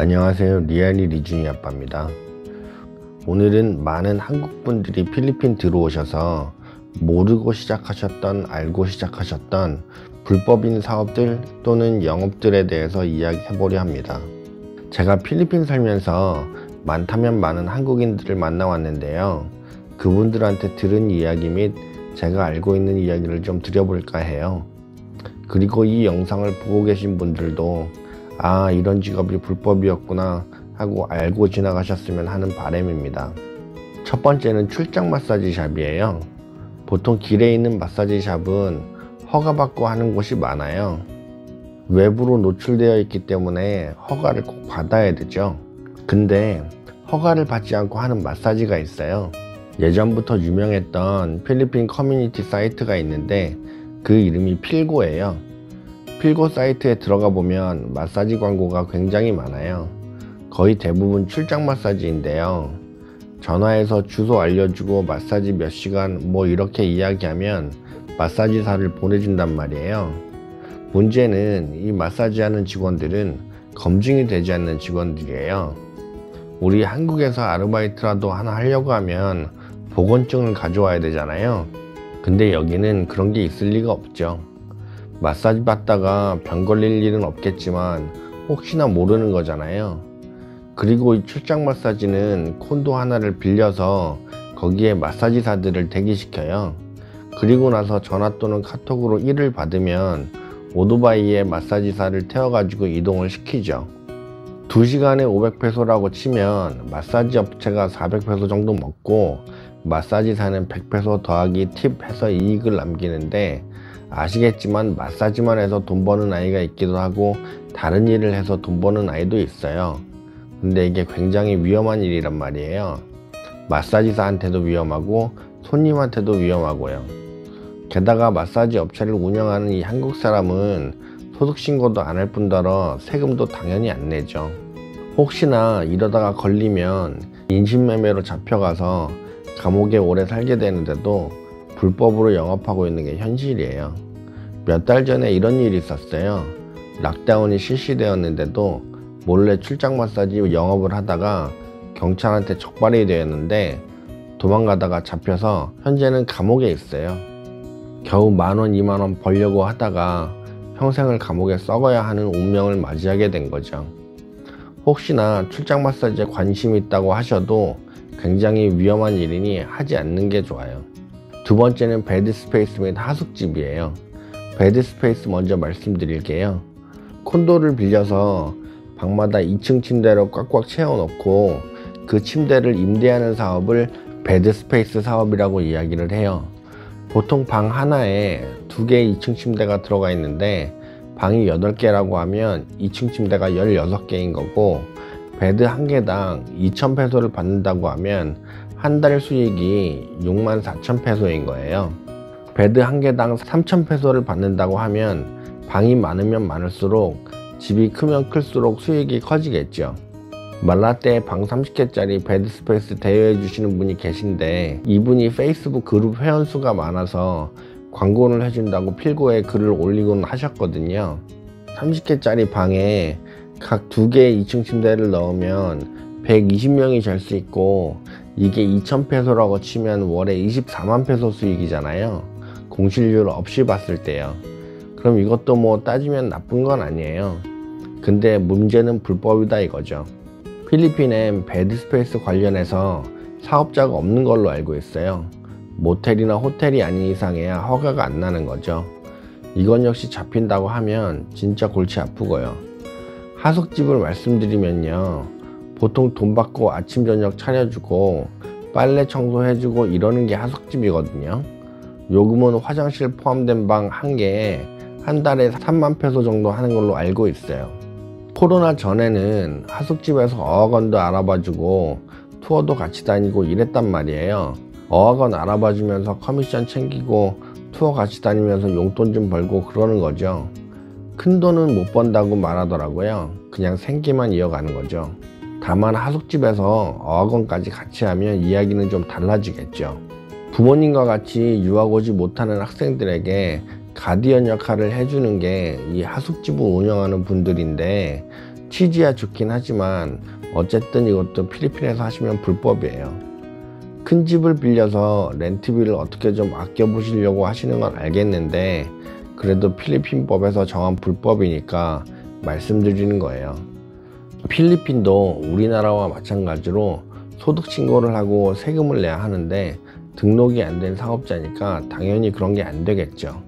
안녕하세요. 리알리 리준이 아빠입니다. 오늘은 많은 한국분들이 필리핀 들어오셔서 모르고 시작하셨던, 알고 시작하셨던 불법인 사업들 또는 영업들에 대해서 이야기해보려 합니다. 제가 필리핀 살면서 많다면 많은 한국인들을 만나왔는데요. 그분들한테 들은 이야기 및 제가 알고 있는 이야기를 좀 드려볼까 해요. 그리고 이 영상을 보고 계신 분들도 이런 직업이 불법이었구나 하고 알고 지나가셨으면 하는 바람입니다. 첫 번째는 출장 마사지 샵이에요. 보통 길에 있는 마사지 샵은 허가받고 하는 곳이 많아요. 외부로 노출되어 있기 때문에 허가를 꼭 받아야 되죠. 근데 허가를 받지 않고 하는 마사지가 있어요. 예전부터 유명했던 필리핀 커뮤니티 사이트가 있는데 그 이름이 필고예요. 필고 사이트에 들어가 보면 마사지 광고가 굉장히 많아요. 거의 대부분 출장 마사지인데요. 전화해서 주소 알려주고 마사지 몇 시간 이렇게 이야기하면 마사지사를 보내준단 말이에요. 문제는 이 마사지하는 직원들은 검증이 되지 않는 직원들이에요. 우리 한국에서 아르바이트라도 하나 하려고 하면 보건증을 가져와야 되잖아요. 근데 여기는 그런 게 있을 리가 없죠. 마사지 받다가 병 걸릴 일은 없겠지만 혹시나 모르는 거잖아요. 그리고 이 출장 마사지는 콘도 하나를 빌려서 거기에 마사지사들을 대기시켜요. 그리고 나서 전화 또는 카톡으로 일을 받으면 오토바이에 마사지사를 태워가지고 이동을 시키죠. 2시간에 500페소라고 치면 마사지 업체가 400페소 정도 먹고 마사지사는 100페소 더하기 팁 해서 이익을 남기는데, 아시겠지만 마사지만 해서 돈 버는 아이가 있기도 하고 다른 일을 해서 돈 버는 아이도 있어요. 근데 이게 굉장히 위험한 일이란 말이에요. 마사지사한테도 위험하고 손님한테도 위험하고요. 게다가 마사지 업체를 운영하는 이 한국 사람은 소득신고도 안 할 뿐더러 세금도 당연히 안 내죠. 혹시나 이러다가 걸리면 인신매매로 잡혀가서 감옥에 오래 살게 되는데도 불법으로 영업하고 있는 게 현실이에요. 몇 달 전에 이런 일이 있었어요. 락다운이 실시되었는데도 몰래 출장 마사지 영업을 하다가 경찰한테 적발이 되었는데 도망가다가 잡혀서 현재는 감옥에 있어요. 겨우 10,000원, 20,000원 벌려고 하다가 평생을 감옥에 썩어야 하는 운명을 맞이하게 된 거죠. 혹시나 출장 마사지에 관심이 있다고 하셔도 굉장히 위험한 일이니 하지 않는 게 좋아요. 두 번째는 베드스페이스 및 하숙집이에요. 베드스페이스 먼저 말씀드릴게요. 콘도를 빌려서 방마다 2층 침대로 꽉꽉 채워놓고 그 침대를 임대하는 사업을 베드스페이스 사업이라고 이야기를 해요. 보통 방 하나에 2개의 2층 침대가 들어가 있는데 방이 8개라고 하면 2층 침대가 16개인 거고, 베드 한 개당 2,000페소를 받는다고 하면 한 달 수익이 64,000페소인 거예요. 베드 한 개당 3,000페소를 받는다고 하면 방이 많으면 많을수록 집이 크면 클수록 수익이 커지겠죠. 말라떼에 방 30개짜리 베드스페이스 대여해 주시는 분이 계신데 이분이 페이스북 그룹 회원수가 많아서 광고를 해준다고 필고에 글을 올리곤 하셨거든요. 30개짜리 방에 각 2개의 2층 침대를 넣으면 120명이 잘 수 있고, 이게 2,000페소라고 치면 월에 24만 페소 수익이잖아요. 공실률 없이 봤을 때요. 그럼 이것도 따지면 나쁜 건 아니에요. 근데 문제는 불법이다 이거죠. 필리핀엔 베드스페이스 관련해서 사업자가 없는 걸로 알고 있어요. 모텔이나 호텔이 아닌 이상해야 허가가 안 나는 거죠. 이건 역시 잡힌다고 하면 진짜 골치 아프고요. 하숙집을 말씀드리면요, 보통 돈 받고 아침 저녁 차려주고 빨래 청소해주고 이러는 게 하숙집이거든요. 요금은 화장실 포함된 방 한 개에 한 달에 3만 페소 정도 하는 걸로 알고 있어요. 코로나 전에는 하숙집에서 어학원도 알아봐주고 투어도 같이 다니고 이랬단 말이에요. 어학원 알아봐주면서 커미션 챙기고 투어 같이 다니면서 용돈 좀 벌고 그러는 거죠. 큰 돈은 못 번다고 말하더라고요. 그냥 생계만 이어가는 거죠. 다만 하숙집에서 어학원까지 같이 하면 이야기는 좀 달라지겠죠. 부모님과 같이 유학 오지 못하는 학생들에게 가디언 역할을 해주는 게 이 하숙집을 운영하는 분들인데, 취지야 좋긴 하지만 어쨌든 이것도 필리핀에서 하시면 불법이에요. 큰 집을 빌려서 렌트비를 어떻게 좀 아껴보시려고 하시는 건 알겠는데 그래도 필리핀 법에서 정한 불법이니까 말씀드리는 거예요. 필리핀도 우리나라와 마찬가지로 소득 신고를 하고 세금을 내야 하는데 등록이 안 된 사업자니까 당연히 그런 게 안 되겠죠.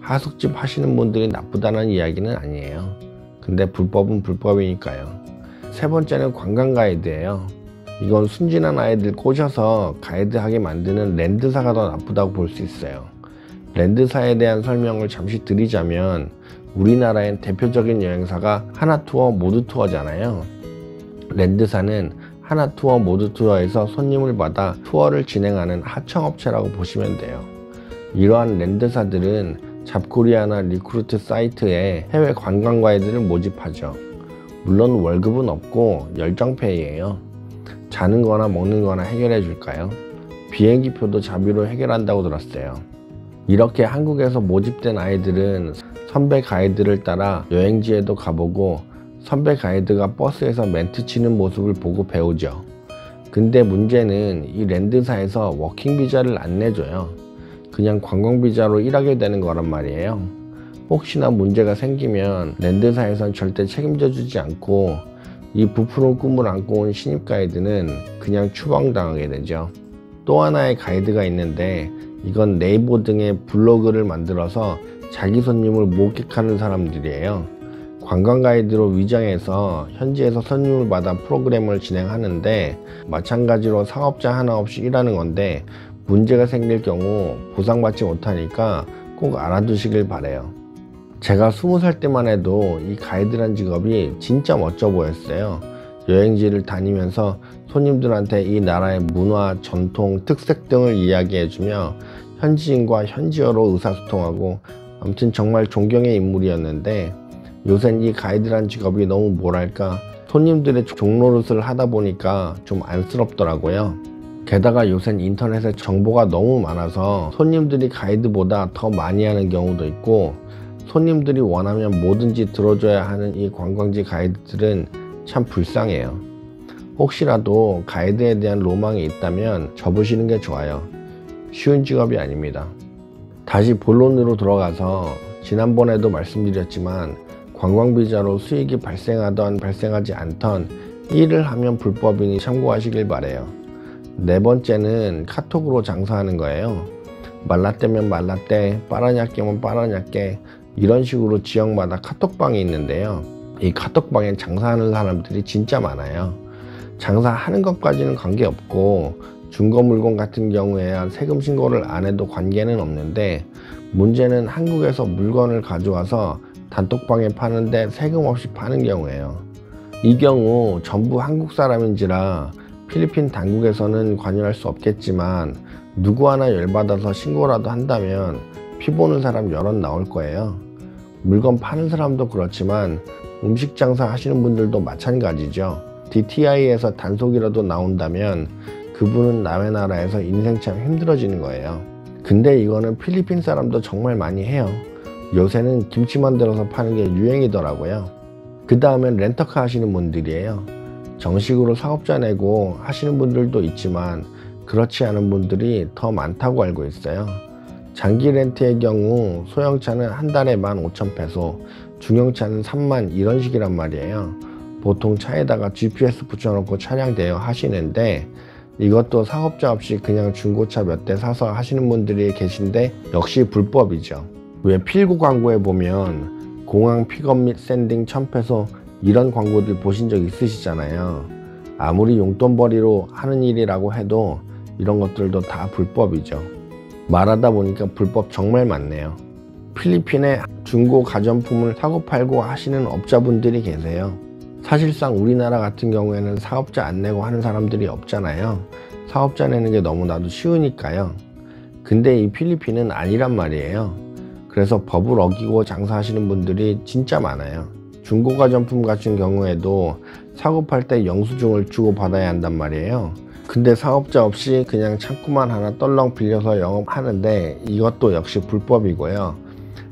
하숙집 하시는 분들이 나쁘다는 이야기는 아니에요. 근데 불법은 불법이니까요. 세 번째는 관광 가이드예요. 이건 순진한 아이들 꼬셔서 가이드하게 만드는 랜드사가 더 나쁘다고 볼 수 있어요. 랜드사에 대한 설명을 잠시 드리자면 우리나라엔 대표적인 여행사가 하나투어 모두투어잖아요. 랜드사는 하나투어 모두투어에서 손님을 받아 투어를 진행하는 하청업체라고 보시면 돼요. 이러한 랜드사들은 잡코리아나 리크루트 사이트에 해외 관광 가이드를 모집하죠. 물론 월급은 없고 열정페이예요. 자는 거나 먹는 거나 해결해 줄까요? 비행기표도 자비로 해결한다고 들었어요. 이렇게 한국에서 모집된 아이들은 선배 가이드를 따라 여행지에도 가보고 선배 가이드가 버스에서 멘트 치는 모습을 보고 배우죠. 근데 문제는 이 랜드사에서 워킹 비자를 안 내줘요. 그냥 관광 비자로 일하게 되는 거란 말이에요. 혹시나 문제가 생기면 랜드사에선 절대 책임져 주지 않고 이 부풀은 꿈을 안고 온 신입 가이드는 그냥 추방당하게 되죠. 또 하나의 가이드가 있는데 이건 네이버 등의 블로그를 만들어서 자기 손님을 목객하는 사람들이에요. 관광 가이드로 위장해서 현지에서 손님을 받아 프로그램을 진행하는데 마찬가지로 사업자 하나 없이 일하는 건데 문제가 생길 경우 보상받지 못하니까 꼭 알아두시길 바래요. 제가 20살 때만 해도 이 가이드란 직업이 진짜 멋져 보였어요. 여행지를 다니면서 손님들한테 이 나라의 문화, 전통, 특색 등을 이야기해주며 현지인과 현지어로 의사소통하고 아무튼 정말 존경의 인물이었는데 요샌 이 가이드란 직업이 너무 뭐랄까 손님들의 종노릇을 하다 보니까 좀 안쓰럽더라고요. 게다가 요샌 인터넷에 정보가 너무 많아서 손님들이 가이드보다 더 많이 하는 경우도 있고 손님들이 원하면 뭐든지 들어줘야 하는 이 관광지 가이드들은 참 불쌍해요. 혹시라도 가이드에 대한 로망이 있다면 접으시는 게 좋아요. 쉬운 직업이 아닙니다. 다시 본론으로 들어가서 지난번에도 말씀드렸지만 관광비자로 수익이 발생하던 발생하지 않던 일을 하면 불법이니 참고하시길 바래요. 네 번째는 카톡으로 장사하는 거예요. 말라떼면 말라떼, 빠라냐깨면 빠라냐깨 이런 식으로 지역마다 카톡방이 있는데요. 이 카톡방에 장사하는 사람들이 진짜 많아요. 장사하는 것까지는 관계없고 중고 물건 같은 경우에야 세금 신고를 안 해도 관계는 없는데 문제는 한국에서 물건을 가져와서 단톡방에 파는데 세금 없이 파는 경우예요. 이 경우 전부 한국 사람인지라 필리핀 당국에서는 관여할 수 없겠지만 누구 하나 열받아서 신고라도 한다면 피 보는 사람 여럿 나올 거예요. 물건 파는 사람도 그렇지만 음식 장사 하시는 분들도 마찬가지죠. DTI에서 단속이라도 나온다면 그분은 남의 나라에서 인생 참 힘들어지는 거예요. 근데 이거는 필리핀 사람도 정말 많이 해요. 요새는 김치 만들어서 파는 게 유행이더라고요. 그 다음엔 렌터카 하시는 분들이에요. 정식으로 사업자 내고 하시는 분들도 있지만 그렇지 않은 분들이 더 많다고 알고 있어요. 장기 렌트의 경우 소형차는 한 달에 15,000페소, 중형차는 3만 이런 식이란 말이에요. 보통 차에다가 GPS 붙여놓고 차량 대여 하시는데 이것도 사업자 없이 그냥 중고차 몇 대 사서 하시는 분들이 계신데 역시 불법이죠. 왜 필구 광고에 보면 공항 픽업 및 샌딩 1,000페소 이런 광고들 보신 적 있으시잖아요. 아무리 용돈벌이로 하는 일이라고 해도 이런 것들도 다 불법이죠. 말하다 보니까 불법 정말 많네요. 필리핀에 중고 가전품을 사고 팔고 하시는 업자분들이 계세요. 사실상 우리나라 같은 경우에는 사업자 안 내고 하는 사람들이 없잖아요. 사업자 내는 게 너무나도 쉬우니까요. 근데 이 필리핀은 아니란 말이에요. 그래서 법을 어기고 장사하시는 분들이 진짜 많아요. 중고 가전품 같은 경우에도 사고 팔 때 영수증을 주고 받아야 한단 말이에요. 근데 사업자 없이 그냥 창구만 하나 떨렁 빌려서 영업하는데 이것도 역시 불법이고요.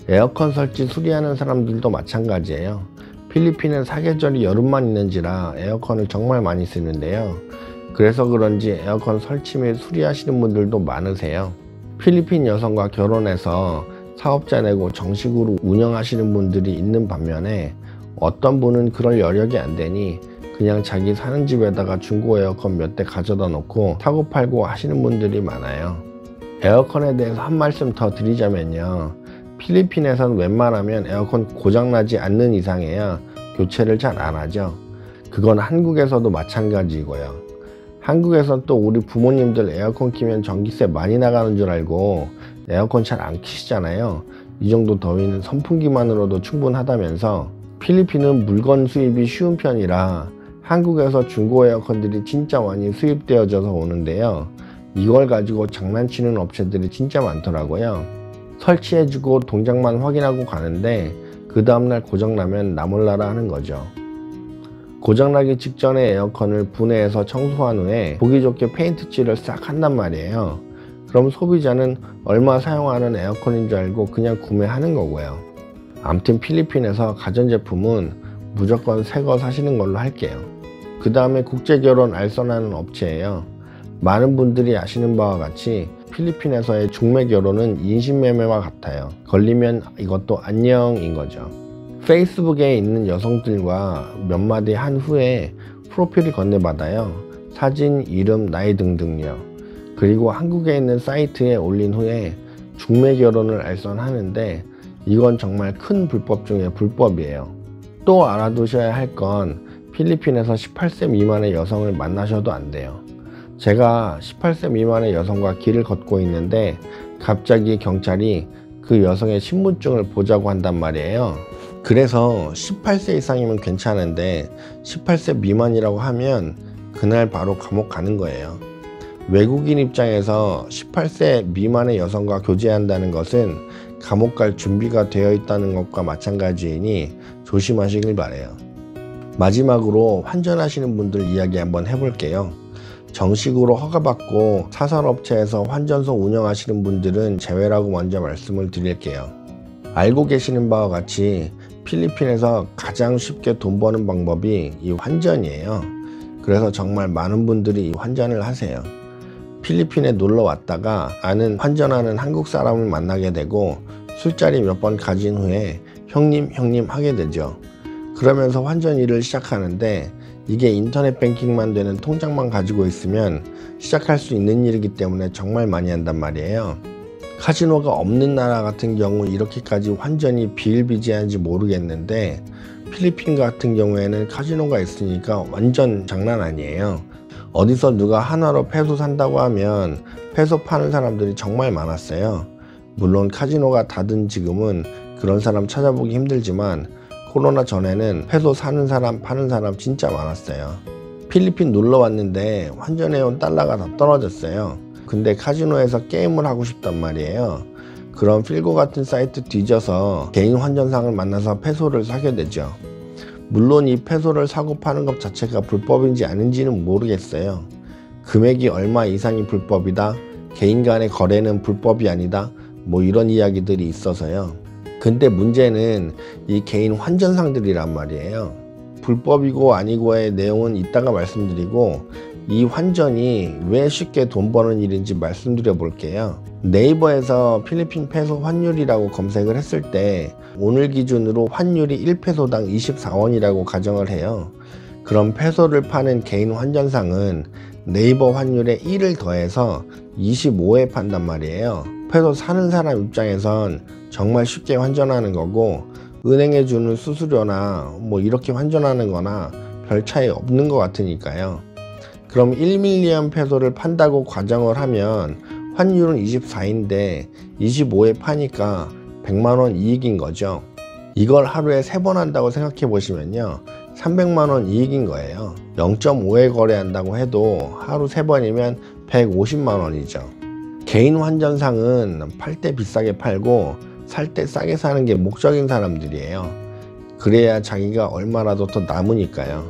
에어컨 설치 수리하는 사람들도 마찬가지예요. 필리핀은 사계절이 여름만 있는지라 에어컨을 정말 많이 쓰는데요. 그래서 그런지 에어컨 설치 및 수리하시는 분들도 많으세요. 필리핀 여성과 결혼해서 사업자 내고 정식으로 운영하시는 분들이 있는 반면에 어떤 분은 그럴 여력이 안 되니 그냥 자기 사는 집에다가 중고 에어컨 몇 대 가져다 놓고 사고 팔고 하시는 분들이 많아요. 에어컨에 대해서 한 말씀 더 드리자면요. 필리핀에선 웬만하면 에어컨 고장나지 않는 이상에야 교체를 잘 안 하죠. 그건 한국에서도 마찬가지고요. 한국에선 또 우리 부모님들 에어컨 키면 전기세 많이 나가는 줄 알고 에어컨 잘 안 키시잖아요. 이 정도 더위는 선풍기만으로도 충분하다면서 필리핀은 물건 수입이 쉬운 편이라 한국에서 중고 에어컨들이 진짜 많이 수입되어져서 오는데요. 이걸 가지고 장난치는 업체들이 진짜 많더라고요. 설치해주고 동작만 확인하고 가는데 그 다음날 고장나면 나 몰라라 하는 거죠. 고장나기 직전에 에어컨을 분해해서 청소한 후에 보기 좋게 페인트 칠을 싹 한단 말이에요. 그럼 소비자는 얼마 사용하는 에어컨인 줄 알고 그냥 구매하는 거고요. 암튼 필리핀에서 가전제품은 무조건 새 거 사시는 걸로 할게요. 그 다음에 국제결혼 알선하는 업체예요. 많은 분들이 아시는 바와 같이 필리핀에서의 중매결혼은 인신매매와 같아요. 걸리면 이것도 안녕인 거죠. 페이스북에 있는 여성들과 몇 마디 한 후에 프로필을 건네받아요. 사진, 이름, 나이 등등요. 그리고 한국에 있는 사이트에 올린 후에 중매결혼을 알선하는데 이건 정말 큰 불법 중에 불법이에요. 또 알아두셔야 할 건 필리핀에서 18세 미만의 여성을 만나셔도 안 돼요. 제가 18세 미만의 여성과 길을 걷고 있는데 갑자기 경찰이 그 여성의 신분증을 보자고 한단 말이에요. 그래서 18세 이상이면 괜찮은데 18세 미만이라고 하면 그날 바로 감옥 가는 거예요. 외국인 입장에서 18세 미만의 여성과 교제한다는 것은 감옥 갈 준비가 되어 있다는 것과 마찬가지이니 조심하시길 바래요. 마지막으로 환전하시는 분들 이야기 한번 해볼게요. 정식으로 허가받고 사설업체에서 환전소 운영하시는 분들은 제외라고 먼저 말씀을 드릴게요. 알고 계시는 바와 같이 필리핀에서 가장 쉽게 돈 버는 방법이 이 환전이에요. 그래서 정말 많은 분들이 이 환전을 하세요. 필리핀에 놀러 왔다가 아는 환전하는 한국 사람을 만나게 되고 술자리 몇 번 가진 후에 형님 하게 되죠. 그러면서 환전 일을 시작하는데 이게 인터넷 뱅킹만 되는 통장만 가지고 있으면 시작할 수 있는 일이기 때문에 정말 많이 한단 말이에요. 카지노가 없는 나라 같은 경우 이렇게까지 환전이 비일비재한지 모르겠는데 필리핀 같은 경우에는 카지노가 있으니까 완전 장난 아니에요. 어디서 누가 하나로 페소 산다고 하면 페소 파는 사람들이 정말 많았어요. 물론 카지노가 닫은 지금은 그런 사람 찾아보기 힘들지만 코로나 전에는 페소 사는 사람 파는 사람 진짜 많았어요. 필리핀 놀러 왔는데 환전해온 달러가 다 떨어졌어요. 근데 카지노에서 게임을 하고 싶단 말이에요. 그럼 필고 같은 사이트 뒤져서 개인 환전상을 만나서 페소를 사게 되죠. 물론 이 페소를 사고 파는 것 자체가 불법인지 아닌지는 모르겠어요. 금액이 얼마 이상이 불법이다, 개인 간의 거래는 불법이 아니다, 뭐 이런 이야기들이 있어서요. 근데 문제는 이 개인 환전상들이란 말이에요. 불법이고 아니고의 내용은 이따가 말씀드리고 이 환전이 왜 쉽게 돈 버는 일인지 말씀드려 볼게요. 네이버에서 필리핀 페소 환율이라고 검색을 했을 때 오늘 기준으로 환율이 1페소당 24원이라고 가정을 해요. 그럼 페소를 파는 개인 환전상은 네이버 환율에 1을 더해서 25에 판단 말이에요. 페소 사는 사람 입장에선 정말 쉽게 환전하는 거고 은행에 주는 수수료나 뭐 이렇게 환전하는 거나 별 차이 없는 것 같으니까요. 그럼 1밀리언 페소를 판다고 가정을 하면 환율은 24인데 25에 파니까 100만원 이익인 거죠. 이걸 하루에 3번 한다고 생각해 보시면요 300만원 이익인 거예요. 0.5에 거래한다고 해도 하루 3번이면 150만원이죠. 개인 환전상은 팔 때 비싸게 팔고 살 때 싸게 사는 게 목적인 사람들이에요. 그래야 자기가 얼마라도 더 남으니까요.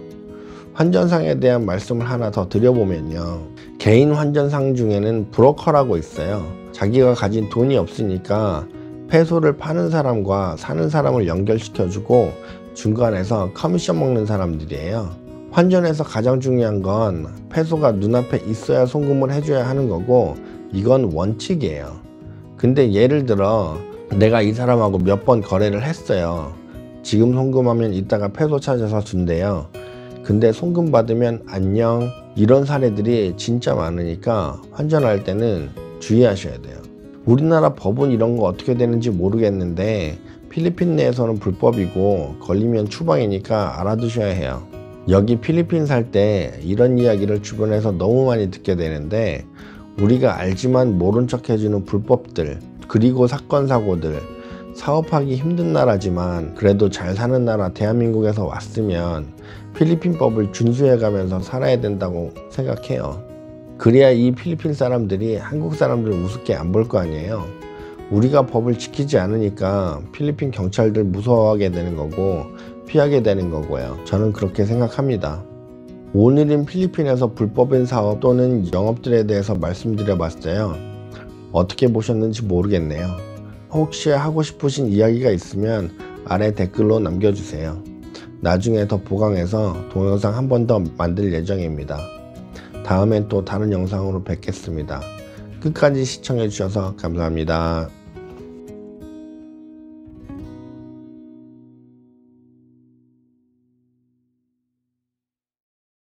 환전상에 대한 말씀을 하나 더 드려보면요. 개인 환전상 중에는 브로커라고 있어요. 자기가 가진 돈이 없으니까 페소를 파는 사람과 사는 사람을 연결시켜주고 중간에서 커미션 먹는 사람들이에요. 환전에서 가장 중요한 건 패소가 눈앞에 있어야 송금을 해줘야 하는 거고, 이건 원칙이에요. 근데 예를 들어 내가 이 사람하고 몇 번 거래를 했어요. 지금 송금하면 이따가 패소 찾아서 준대요. 근데 송금 받으면 안녕, 이런 사례들이 진짜 많으니까 환전할 때는 주의하셔야 돼요. 우리나라 법은 이런 거 어떻게 되는지 모르겠는데 필리핀 내에서는 불법이고 걸리면 추방이니까 알아두셔야 해요. 여기 필리핀 살 때 이런 이야기를 주변에서 너무 많이 듣게 되는데, 우리가 알지만 모른 척 해주는 불법들, 그리고 사건 사고들, 사업하기 힘든 나라지만 그래도 잘 사는 나라 대한민국에서 왔으면 필리핀 법을 준수해 가면서 살아야 된다고 생각해요. 그래야 이 필리핀 사람들이 한국 사람들 우습게 안 볼 거 아니에요. 우리가 법을 지키지 않으니까 필리핀 경찰들 무서워하게 되는 거고 피하게 되는 거고요. 저는 그렇게 생각합니다. 오늘은 필리핀에서 불법인 사업 또는 영업들에 대해서 말씀드려 봤어요. 어떻게 보셨는지 모르겠네요. 혹시 하고 싶으신 이야기가 있으면 아래 댓글로 남겨주세요. 나중에 더 보강해서 동영상 한 번 더 만들 예정입니다. 다음엔 또 다른 영상으로 뵙겠습니다. 끝까지 시청해 주셔서 감사합니다.